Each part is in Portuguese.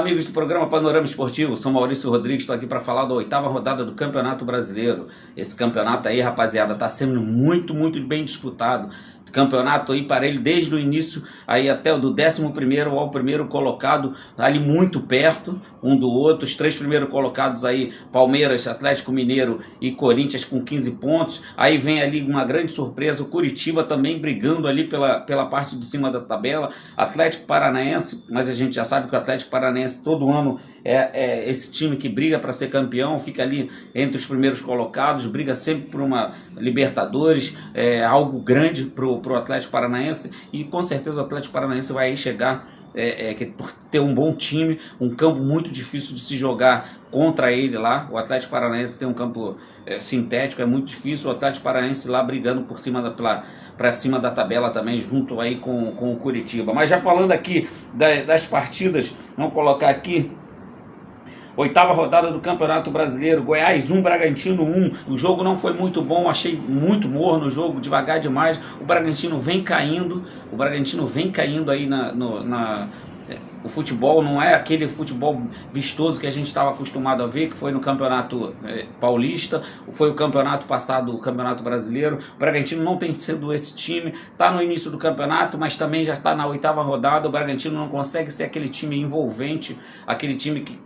amigos do programa Panorama Esportivo, sou Maurício Rodrigues, estou aqui para falar da 8ª rodada do Campeonato Brasileiro. Esse campeonato aí, rapaziada, está sendo muito bem disputado. Campeonato aí para ele desde o início aí até o do 11º ao primeiro colocado, ali muito perto um do outro. Os 3 primeiros colocados aí, Palmeiras, Atlético Mineiro e Corinthians com 15 pontos. Aí vem ali uma grande surpresa, o Curitiba também brigando ali pela parte de cima da tabela. Atlético Paranaense, mas a gente já sabe que o Atlético Paranaense todo ano é esse time que briga para ser campeão, fica ali entre os primeiros colocados, briga sempre por uma Libertadores, algo grande pro Atlético Paranaense, e com certeza o Atlético Paranaense vai aí chegar por ter um bom time, um campo muito difícil de se jogar contra ele lá. O Atlético Paranaense tem um campo sintético, é muito difícil. O Atlético Paranaense lá brigando por cima para cima da tabela também, junto aí com o Curitiba. Mas já falando aqui das partidas, vamos colocar aqui 8ª rodada do Campeonato Brasileiro. Goiás 1, Bragantino 1. O jogo não foi muito bom, achei muito morno o jogo, devagar demais. O Bragantino vem caindo, aí o futebol não é aquele futebol vistoso que a gente estava acostumado a ver, que foi no Campeonato Paulista, foi o campeonato passado, o Campeonato Brasileiro. O Bragantino não tem sido esse time, está no início do campeonato, mas também já está na 8ª rodada. O Bragantino não consegue ser aquele time envolvente, aquele time que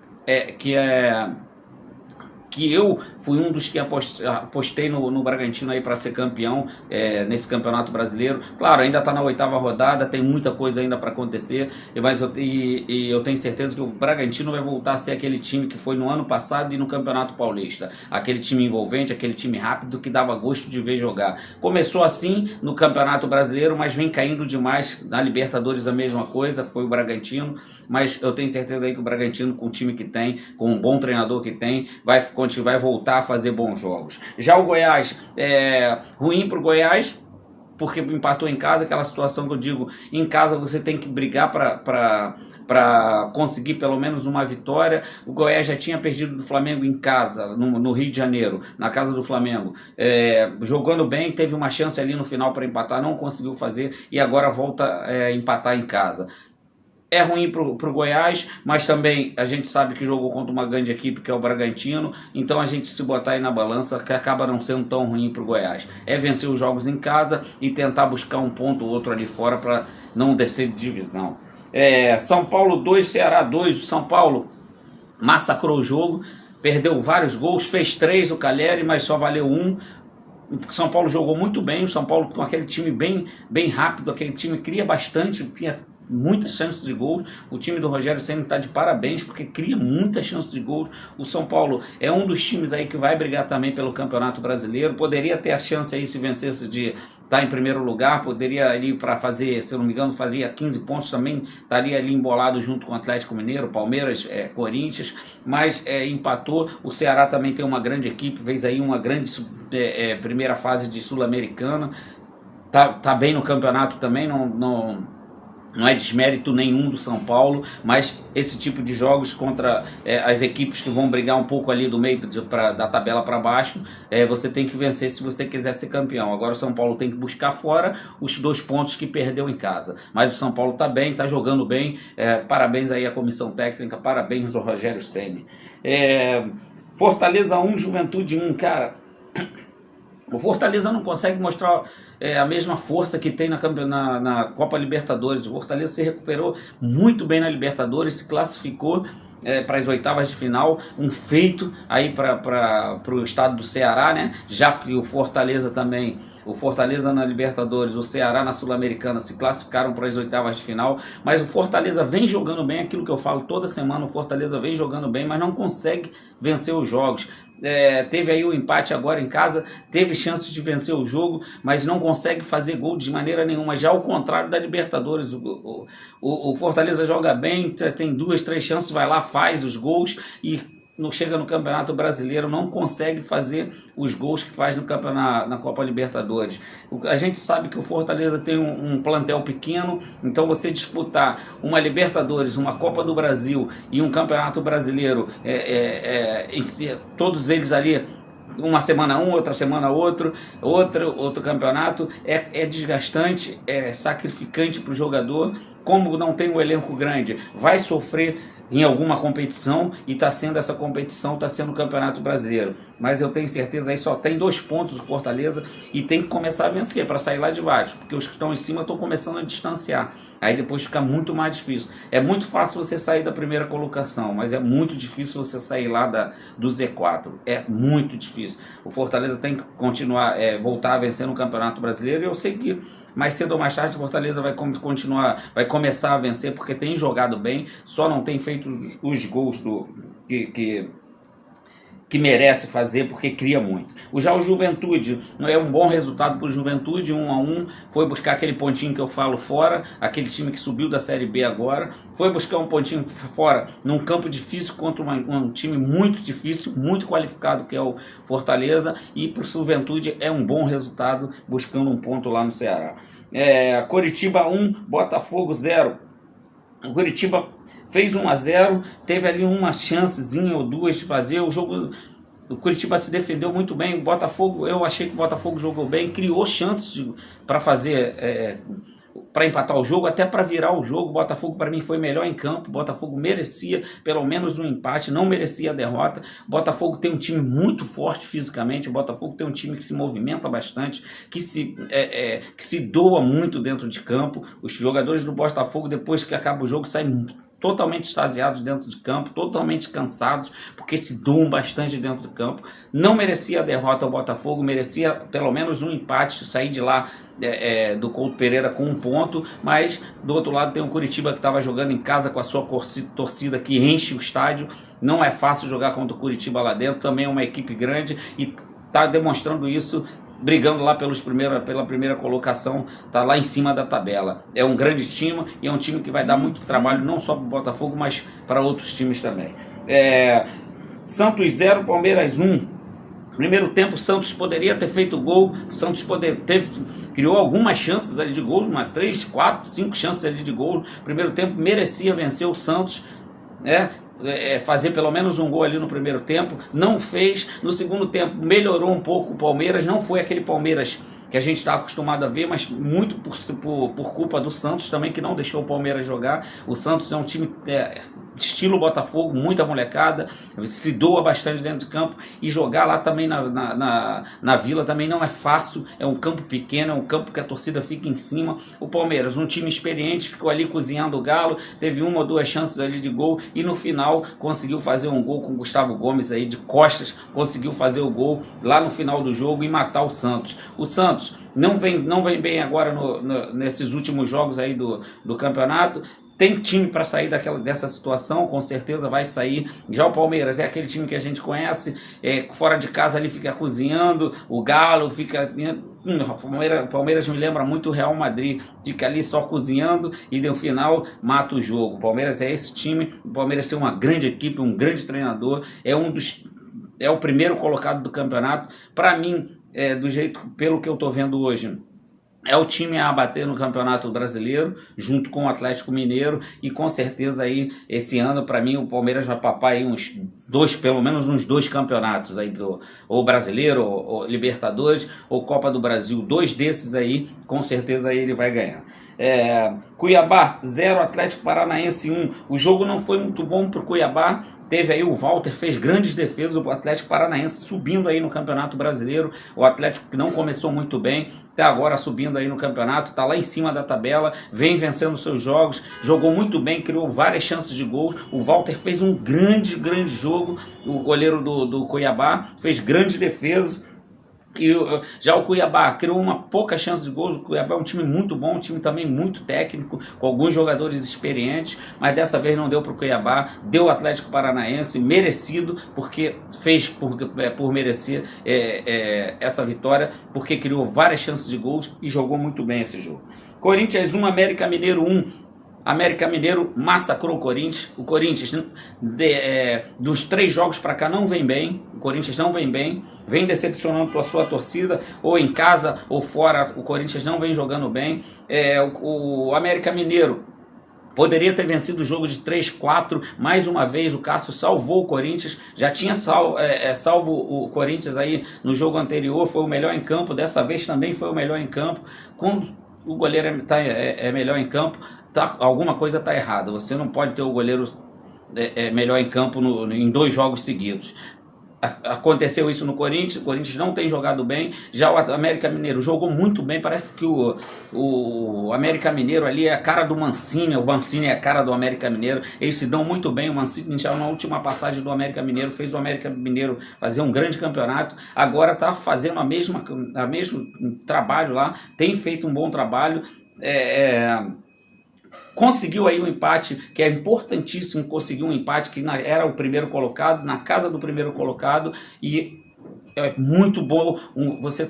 eu fui um dos que apostei no Bragantino aí para ser campeão nesse Campeonato Brasileiro. Claro, ainda está na 8ª rodada, tem muita coisa ainda para acontecer, mas eu tenho certeza que o Bragantino vai voltar a ser aquele time que foi no ano passado e no Campeonato Paulista, aquele time envolvente, aquele time rápido que dava gosto de ver jogar. Começou assim no Campeonato Brasileiro, mas vem caindo demais. Na Libertadores a mesma coisa, foi o Bragantino, mas eu tenho certeza aí que o Bragantino, com o time que tem, com um bom treinador que tem, vai voltar a fazer bons jogos. Já o Goiás, ruim para o Goiás, porque empatou em casa, aquela situação que eu digo, em casa você tem que brigar para conseguir pelo menos uma vitória. O Goiás já tinha perdido do Flamengo em casa, no Rio de Janeiro, na casa do Flamengo, jogando bem, teve uma chance ali no final para empatar, não conseguiu fazer, e agora volta a empatar em casa. É ruim pro Goiás, mas também a gente sabe que jogou contra uma grande equipe, que é o Bragantino, então a gente, se botar aí na balança, que acaba não sendo tão ruim pro Goiás. É vencer os jogos em casa e tentar buscar um ponto ou outro ali fora para não descer de divisão. São Paulo 2, Ceará 2. O São Paulo massacrou o jogo, perdeu vários gols, fez 3 o Calheri, mas só valeu 1. O São Paulo jogou muito bem, o São Paulo com aquele time bem rápido, aquele time cria bastante, muitas chances de gols. O time do Rogério Ceni está de parabéns, porque cria muitas chances de gols. O São Paulo é um dos times aí que vai brigar também pelo Campeonato Brasileiro. Poderia ter a chance aí, se vencesse, de estar em primeiro lugar. Poderia ali para fazer, se eu não me engano, faria 15 pontos também. Estaria ali embolado junto com o Atlético Mineiro, Palmeiras, Corinthians, mas empatou. O Ceará também tem uma grande equipe, fez aí uma grande primeira fase de Sul-Americana. Tá bem no campeonato também, não é desmérito nenhum do São Paulo, mas esse tipo de jogos contra as equipes que vão brigar um pouco ali do meio da tabela para baixo, você tem que vencer se você quiser ser campeão. Agora o São Paulo tem que buscar fora os 2 pontos que perdeu em casa. Mas o São Paulo está bem, está jogando bem. Parabéns aí à comissão técnica, parabéns ao Rogério Ceni. Fortaleza 1, Juventude 1, cara. O Fortaleza não consegue mostrar a mesma força que tem na Copa Libertadores. O Fortaleza se recuperou muito bem na Libertadores, se classificou para as 8ª de final, um feito aí para o estado do Ceará, né? Já que o Fortaleza na Libertadores, o Ceará na Sul-Americana se classificaram para as 8ª de final, mas o Fortaleza vem jogando bem, aquilo que eu falo toda semana, o Fortaleza vem jogando bem, mas não consegue vencer os jogos. Teve aí o empate agora em casa, teve chances de vencer o jogo, mas não consegue fazer gol de maneira nenhuma. Já ao contrário da Libertadores, o Fortaleza joga bem, tem 2, 3 chances, vai lá, faz os gols e não chega no Campeonato Brasileiro, não consegue fazer os gols que faz na Copa Libertadores. A gente sabe que o Fortaleza tem um plantel pequeno, então você disputar uma Libertadores, uma Copa do Brasil e um Campeonato Brasileiro, todos eles ali, uma semana outra semana outro campeonato, é desgastante, é sacrificante para o jogador. Como não tem um elenco grande, vai sofrer em alguma competição, e está sendo essa competição, está sendo o Campeonato Brasileiro. Mas eu tenho certeza aí só tem 2 pontos o Fortaleza e tem que começar a vencer para sair lá de baixo, porque os que estão em cima estão começando a distanciar. Aí depois fica muito mais difícil. É muito fácil você sair da primeira colocação, mas é muito difícil você sair lá do Z4. É muito difícil. O Fortaleza tem que continuar, voltar a vencer no Campeonato Brasileiro, e eu sei que mais cedo ou mais tarde o Fortaleza vai começar a vencer, porque tem jogado bem, só não tem feito os gols que merece fazer, porque cria muito. Já o Juventude, não é um bom resultado para o Juventude, 1-1, foi buscar aquele pontinho que eu falo fora, aquele time que subiu da Série B agora, foi buscar um pontinho fora num campo difícil contra um time muito difícil, muito qualificado, que é o Fortaleza, e para o Juventude é um bom resultado buscando um ponto lá no Ceará. Coritiba 1, Botafogo 0. O Coritiba fez 1-0, teve ali uma chancezinha ou duas de fazer o jogo. O Coritiba se defendeu muito bem. O Botafogo, eu achei que o Botafogo jogou bem, criou chances para fazer, para empatar o jogo, até para virar o jogo. O Botafogo, para mim, foi melhor em campo. O Botafogo merecia pelo menos um empate, não merecia a derrota. O Botafogo tem um time muito forte fisicamente. O Botafogo tem um time que se movimenta bastante, que se doa muito dentro de campo. Os jogadores do Botafogo, depois que acaba o jogo, saem totalmente extasiados dentro de campo, totalmente cansados, porque se doam bastante dentro do campo. Não merecia a derrota ao Botafogo, merecia pelo menos um empate, sair de lá do Couto Pereira com 1 ponto, mas do outro lado tem o Coritiba que estava jogando em casa com a sua torcida que enche o estádio. Não é fácil jogar contra o Coritiba lá dentro, também é uma equipe grande e está demonstrando isso, brigando lá pela primeira colocação, está lá em cima da tabela. É um grande time e é um time que vai dar muito trabalho, não só para o Botafogo, mas para outros times também. Santos 0, Palmeiras 1. Primeiro tempo, o Santos poderia ter feito gol, o Santos criou algumas chances ali de gol, 3, 4, 5 chances ali de gol. Primeiro tempo merecia vencer o Santos, fazer pelo menos um gol ali no primeiro tempo, não fez. No segundo tempo melhorou um pouco o Palmeiras, não foi aquele Palmeiras que a gente está acostumado a ver, mas muito por culpa do Santos também, que não deixou o Palmeiras jogar. O Santos é um time estilo Botafogo, muita molecada, se doa bastante dentro de campo, e jogar lá também na Vila também não é fácil. É um campo pequeno, é um campo que a torcida fica em cima. O Palmeiras, um time experiente, ficou ali cozinhando o galo, teve 1 ou 2 chances ali de gol, e no final conseguiu fazer um gol com o Gustavo Gomes aí de costas, conseguiu fazer o gol lá no final do jogo e matar o Santos. O Santos não vem bem agora nesses últimos jogos aí do campeonato. Tem time para sair dessa situação, com certeza vai sair. Já o Palmeiras é aquele time que a gente conhece, fora de casa ali fica cozinhando, o Galo fica... O Palmeiras me lembra muito o Real Madrid, fica ali só cozinhando e no final mata o jogo. O Palmeiras é esse time, o Palmeiras tem uma grande equipe, um grande treinador, é o primeiro colocado do campeonato. Para mim, pelo que eu estou vendo hoje, é o time a abater no Campeonato Brasileiro, junto com o Atlético Mineiro, e com certeza aí, esse ano, para mim, o Palmeiras vai papar aí pelo menos uns 2 campeonatos aí, ou Brasileiro, ou Libertadores, ou Copa do Brasil. 2 desses aí, com certeza aí ele vai ganhar. Cuiabá 0, Atlético Paranaense 1. O jogo não foi muito bom para o Cuiabá. Teve aí o Walter, fez grandes defesas. O Atlético Paranaense subindo aí no Campeonato Brasileiro. O Atlético que não começou muito bem, até agora subindo aí no campeonato, está lá em cima da tabela, vem vencendo seus jogos, jogou muito bem, criou várias chances de gols. O Walter fez um grande jogo. O goleiro do Cuiabá fez grandes defesas. E já o Cuiabá criou uma pouca chance de gols. O Cuiabá é um time muito bom, um time também muito técnico, com alguns jogadores experientes, mas dessa vez não deu para o Cuiabá, deu o Atlético Paranaense, merecido, porque fez por merecer essa vitória, porque criou várias chances de gols e jogou muito bem esse jogo. Corinthians 1, América Mineiro 1. América Mineiro massacrou o Corinthians. O Corinthians, dos 3 jogos para cá, não vem bem. O Corinthians não vem bem, vem decepcionando a sua torcida, ou em casa ou fora. O Corinthians não vem jogando bem. O América Mineiro poderia ter vencido o jogo de 3-4, mais uma vez o Cássio salvou o Corinthians, já tinha salvo o Corinthians aí no jogo anterior, foi o melhor em campo, dessa vez também foi o melhor em campo. Quando o goleiro é melhor em campo, alguma coisa está errada. Você não pode ter o goleiro melhor em campo em 2 jogos seguidos. Aconteceu isso no Corinthians, o Corinthians não tem jogado bem, já o América Mineiro jogou muito bem, parece que o América Mineiro ali é a cara do Mancini, o Mancini é a cara do América Mineiro, eles se dão muito bem, o Mancini já na última passagem do América Mineiro fez o América Mineiro fazer um grande campeonato, agora está fazendo a mesmo trabalho lá, tem feito um bom trabalho, conseguiu aí um empate, que é importantíssimo, conseguiu um empate que era o primeiro colocado, na casa do primeiro colocado, e é muito bom você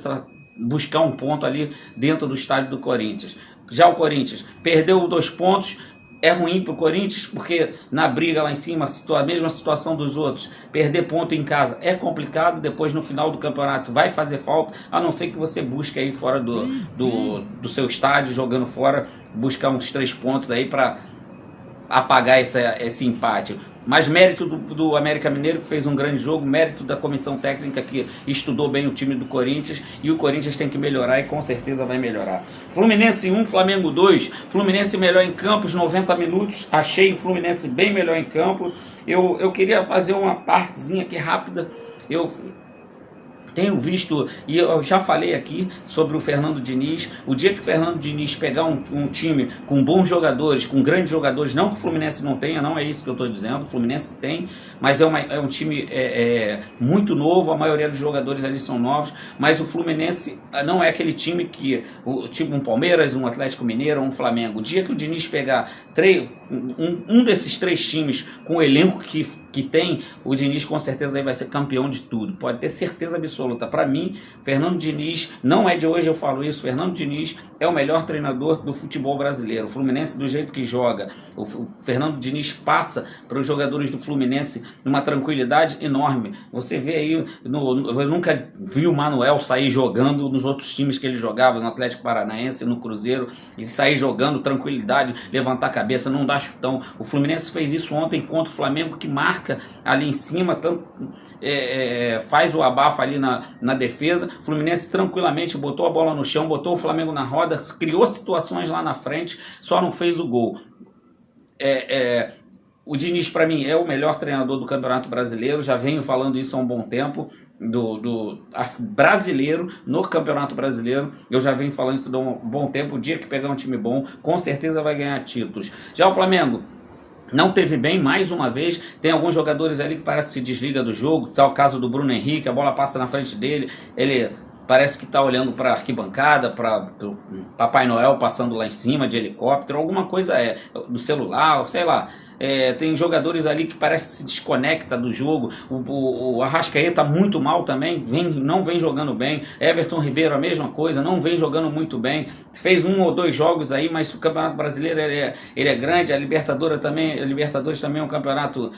buscar um ponto ali dentro do estádio do Corinthians. Já o Corinthians perdeu 2 pontos, é ruim para o Corinthians, porque na briga lá em cima, a mesma situação dos outros, perder ponto em casa é complicado, depois no final do campeonato vai fazer falta, a não ser que você busque aí fora do seu estádio, jogando fora, buscar uns 3 pontos aí para apagar esse empate. Mas mérito do América Mineiro, que fez um grande jogo, mérito da comissão técnica que estudou bem o time do Corinthians, e o Corinthians tem que melhorar e com certeza vai melhorar. Fluminense 1, Flamengo 2, Fluminense melhor em campo, os 90 minutos, achei o Fluminense bem melhor em campo. Eu queria fazer uma partezinha aqui rápida, eu tenho visto, e eu já falei aqui sobre o Fernando Diniz, o dia que o Fernando Diniz pegar um time com bons jogadores, com grandes jogadores, não que o Fluminense não tenha, não é isso que eu estou dizendo, o Fluminense tem, mas é um time muito novo, a maioria dos jogadores ali são novos, mas o Fluminense não é aquele time que, tipo um Palmeiras, um Atlético Mineiro, um Flamengo. O dia que o Diniz pegar um desses 3 times com o elenco que tem, o Diniz com certeza aí vai ser campeão de tudo, pode ter certeza absoluta. Para mim, Fernando Diniz, não é de hoje eu falo isso, Fernando Diniz é o melhor treinador do futebol brasileiro. O Fluminense, do jeito que joga, o Fernando Diniz passa para os jogadores do Fluminense numa tranquilidade enorme. Você vê aí, eu nunca vi o Manuel sair jogando nos outros times que ele jogava, no Atlético Paranaense, no Cruzeiro, e sair jogando tranquilidade, levantar a cabeça, não dar chutão. O Fluminense fez isso ontem contra o Flamengo, que marca ali em cima, faz o abafa ali na defesa. O Fluminense tranquilamente botou a bola no chão, botou o Flamengo na roda, criou situações lá na frente, só não fez o gol. O Diniz, para mim, é o melhor treinador do Campeonato Brasileiro, já venho falando isso há um bom tempo, brasileiro, no Campeonato Brasileiro, eu já venho falando isso há um bom tempo. O dia que pegar um time bom, com certeza vai ganhar títulos. Já o Flamengo não teve bem, mais uma vez, tem alguns jogadores ali que parece que se desliga do jogo, tá o caso do Bruno Henrique, a bola passa na frente dele, ele parece que está olhando para a arquibancada, para o Papai Noel passando lá em cima de helicóptero, alguma coisa do celular, sei lá. Tem jogadores ali que parece que se desconecta do jogo. O Arrascaeta muito mal também, não vem jogando bem. Everton Ribeiro a mesma coisa, não vem jogando muito bem. Fez 1 ou 2 jogos aí, mas o Campeonato Brasileiro ele é grande. A Libertadores também é um campeonato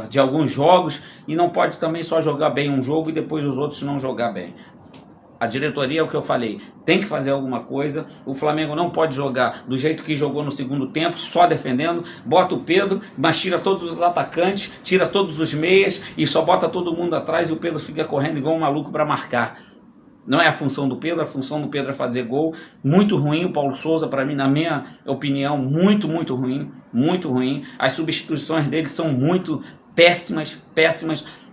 de alguns jogos, e não pode também só jogar bem um jogo e depois os outros não jogar bem. A diretoria, é o que eu falei, tem que fazer alguma coisa. O Flamengo não pode jogar do jeito que jogou no segundo tempo, só defendendo. Bota o Pedro, mas tira todos os atacantes, tira todos os meias e só bota todo mundo atrás, e o Pedro fica correndo igual um maluco para marcar. Não é a função do Pedro, a função do Pedro é fazer gol. Muito ruim o Paulo Souza, para mim, na minha opinião, muito ruim, muito ruim. As substituições dele são muito péssimas.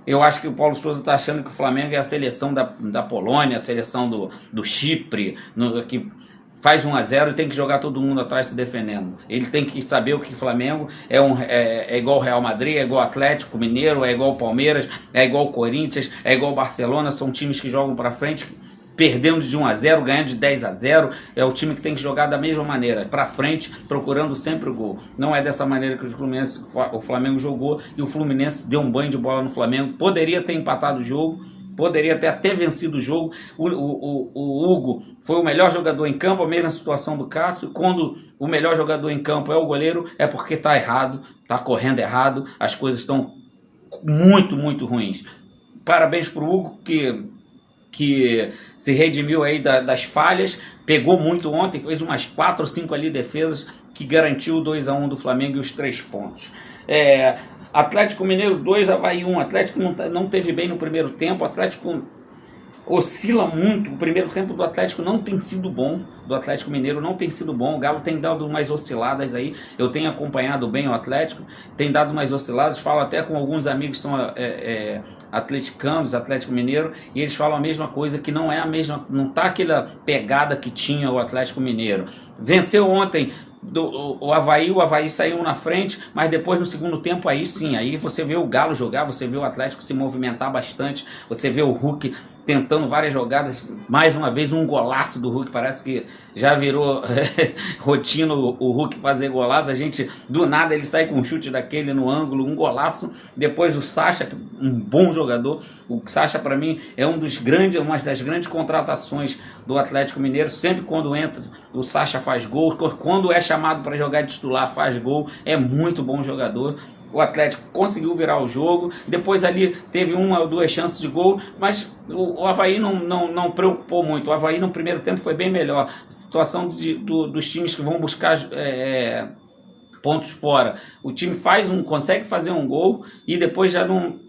Eu acho que o Paulo Souza está achando que o Flamengo é a seleção da Polônia, a seleção do Chipre, que faz 1-0 e tem que jogar todo mundo atrás se defendendo. Ele tem que saber o que o Flamengo é igual o Real Madrid, é igual o Atlético Mineiro, é igual o Palmeiras, é igual o Corinthians, é igual o Barcelona. São times que jogam para frente, perdendo de 1-0, ganhando de 10-0, é o time que tem que jogar da mesma maneira, para frente, procurando sempre o gol. Não é dessa maneira que o Flamengo jogou, e o Fluminense deu um banho de bola no Flamengo. Poderia ter empatado o jogo, poderia ter até vencido o jogo. O Hugo foi o melhor jogador em campo, a mesma situação do Cássio. Quando o melhor jogador em campo é o goleiro, é porque está errado, está correndo errado, as coisas estão muito ruins. Parabéns para o Hugo, que se redimiu aí das falhas, pegou muito ontem, fez umas 4 ou 5 ali defesas que garantiu o 2-1 do Flamengo e os 3 pontos. Atlético Mineiro 2, Avaí 1. Atlético não teve bem no primeiro tempo. Atlético oscila muito. O primeiro tempo do Atlético não tem sido bom, do Atlético Mineiro não tem sido bom. O Galo tem dado umas osciladas aí. Eu tenho acompanhado bem o Atlético, tem dado umas osciladas. Falo até com alguns amigos que são atleticanos, Atlético Mineiro, e eles falam a mesma coisa, que não é a mesma, não tá aquela pegada que tinha o Atlético Mineiro. Venceu ontem o Avaí saiu na frente, mas depois no segundo tempo aí sim, aí você vê o Galo jogar, você vê o Atlético se movimentar bastante, você vê o Hulk tentando várias jogadas, mais uma vez um golaço do Hulk, parece que já virou rotina o Hulk fazer golaço, a gente do nada ele sai com um chute daquele no ângulo, um golaço. Depois o Sacha, um bom jogador, o Sacha para mim é uma das grandes contratações do Atlético Mineiro, sempre quando entra o Sacha faz gol, quando é chamado para jogar de titular faz gol, é muito bom jogador. O Atlético conseguiu virar o jogo, depois ali teve uma ou duas chances de gol, mas o Avaí não preocupou muito. O Avaí no primeiro tempo foi bem melhor. A situação dos times que vão buscar pontos fora, o time consegue fazer um gol e depois já não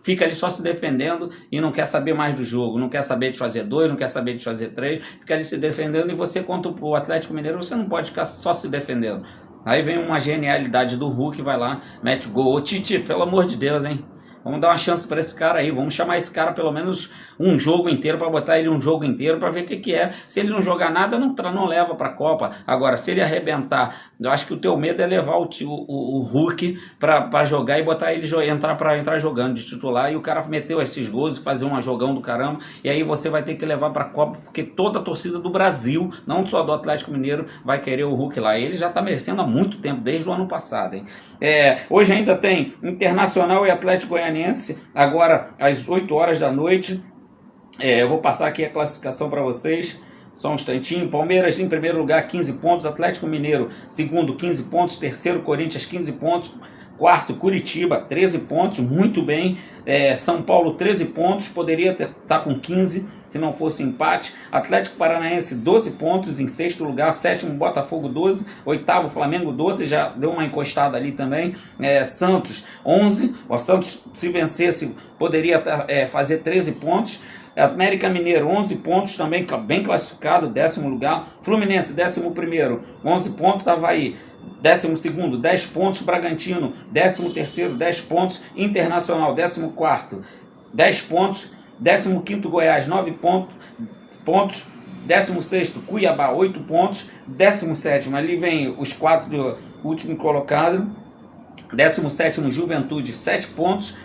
fica ali só se defendendo e não quer saber mais do jogo, não quer saber de fazer 2, não quer saber de fazer 3, fica ali se defendendo, e você contra o Atlético Mineiro você não pode ficar só se defendendo. Aí vem uma genialidade do Hulk, vai lá, mete o gol. Ô Tite, pelo amor de Deus, hein? Vamos dar uma chance para esse cara aí, vamos chamar esse cara pelo menos um jogo inteiro, para botar ele um jogo inteiro, para ver o que é. Se ele não jogar nada, não leva para a Copa. Agora, se ele arrebentar, eu acho que o teu medo é levar o Hulk para jogar e botar ele entrar jogando de titular, e o cara meteu esses gols e fazer um jogão do caramba, e aí você vai ter que levar para a Copa, porque toda a torcida do Brasil, não só do Atlético Mineiro, vai querer o Hulk lá. Ele já está merecendo há muito tempo, desde o ano passado, hein? Hoje ainda tem Internacional e Atlético Goianiense, agora às 8 horas da noite. Eu vou passar aqui a classificação para vocês, só um instantinho. Palmeiras em primeiro lugar, 15 pontos. Atlético Mineiro, segundo, 15 pontos. Terceiro, Corinthians, 15 pontos. Quarto, Curitiba, 13 pontos, muito bem. São Paulo, 13 pontos, poderia estar com 15 se não fosse empate. Atlético Paranaense, 12 pontos em sexto lugar. Sétimo, Botafogo, 12. Oitavo, Flamengo, 12, já deu uma encostada ali também. Santos, 11. O Santos, se vencesse, poderia fazer 13 pontos. América Mineiro, 11 pontos, também bem classificado, décimo lugar. Fluminense, 11º, 11 pontos. Avaí, 12º, 10 pontos. Bragantino, 13º, 10 pontos. Internacional, 14º, 10 pontos. 15º, Goiás, 9 pontos. 16º, Cuiabá, 8 pontos. 17º, ali vem os 4 do último colocado. 17º, Juventude, 7 pontos.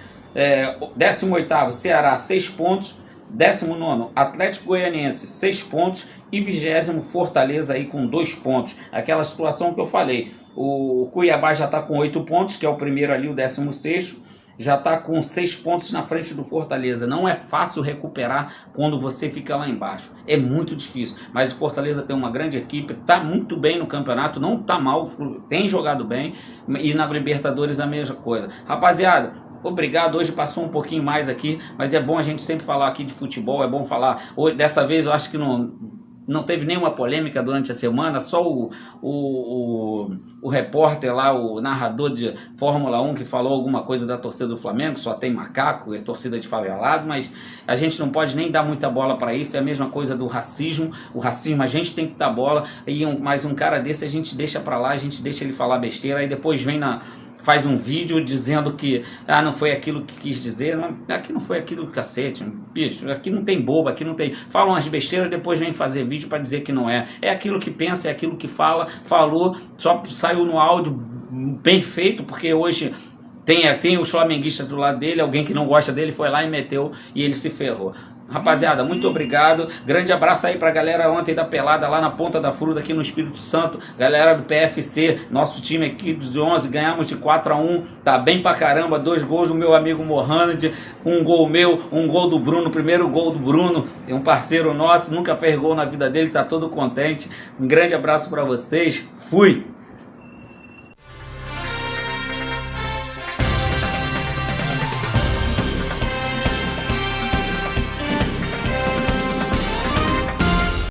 18º, Ceará, 6 pontos. 19º, Atlético Goianiense, 6 pontos. E 20º, Fortaleza aí com 2 pontos. Aquela situação que eu falei. O Cuiabá já está com 8 pontos, que é o primeiro ali, o 16º. Já está com 6 pontos na frente do Fortaleza. Não é fácil recuperar quando você fica lá embaixo. É muito difícil. Mas o Fortaleza tem uma grande equipe, está muito bem no campeonato, não está mal, tem jogado bem. E na Libertadores a mesma coisa. Rapaziada, obrigado, hoje passou um pouquinho mais aqui, mas é bom a gente sempre falar aqui de futebol, é bom falar. Dessa vez eu acho que não teve nenhuma polêmica durante a semana, só o repórter lá, o narrador de Fórmula 1 que falou alguma coisa da torcida do Flamengo, só tem macaco, é torcida de favelado, mas a gente não pode nem dar muita bola para isso. É a mesma coisa do racismo. O racismo a gente tem que dar bola, mas um cara desse a gente deixa para lá, a gente deixa ele falar besteira, aí depois faz um vídeo dizendo que não foi aquilo que quis dizer. Aqui não foi aquilo, cacete, bicho, aqui não tem boba, aqui não tem, falam umas besteiras, depois vem fazer vídeo para dizer que não é aquilo que pensa, é aquilo que falou, só saiu no áudio bem feito, porque hoje tem os flamenguistas do lado dele, alguém que não gosta dele foi lá e meteu, e ele se ferrou. Rapaziada, muito obrigado, grande abraço aí pra galera ontem da pelada lá na Ponta da Fruta aqui no Espírito Santo, galera do PFC, nosso time aqui dos 11, ganhamos de 4-1, tá bem pra caramba, 2 gols do meu amigo Mohamed, um gol meu, um gol do Bruno, primeiro gol do Bruno, é um parceiro nosso, nunca fez gol na vida dele, tá todo contente, um grande abraço pra vocês, fui!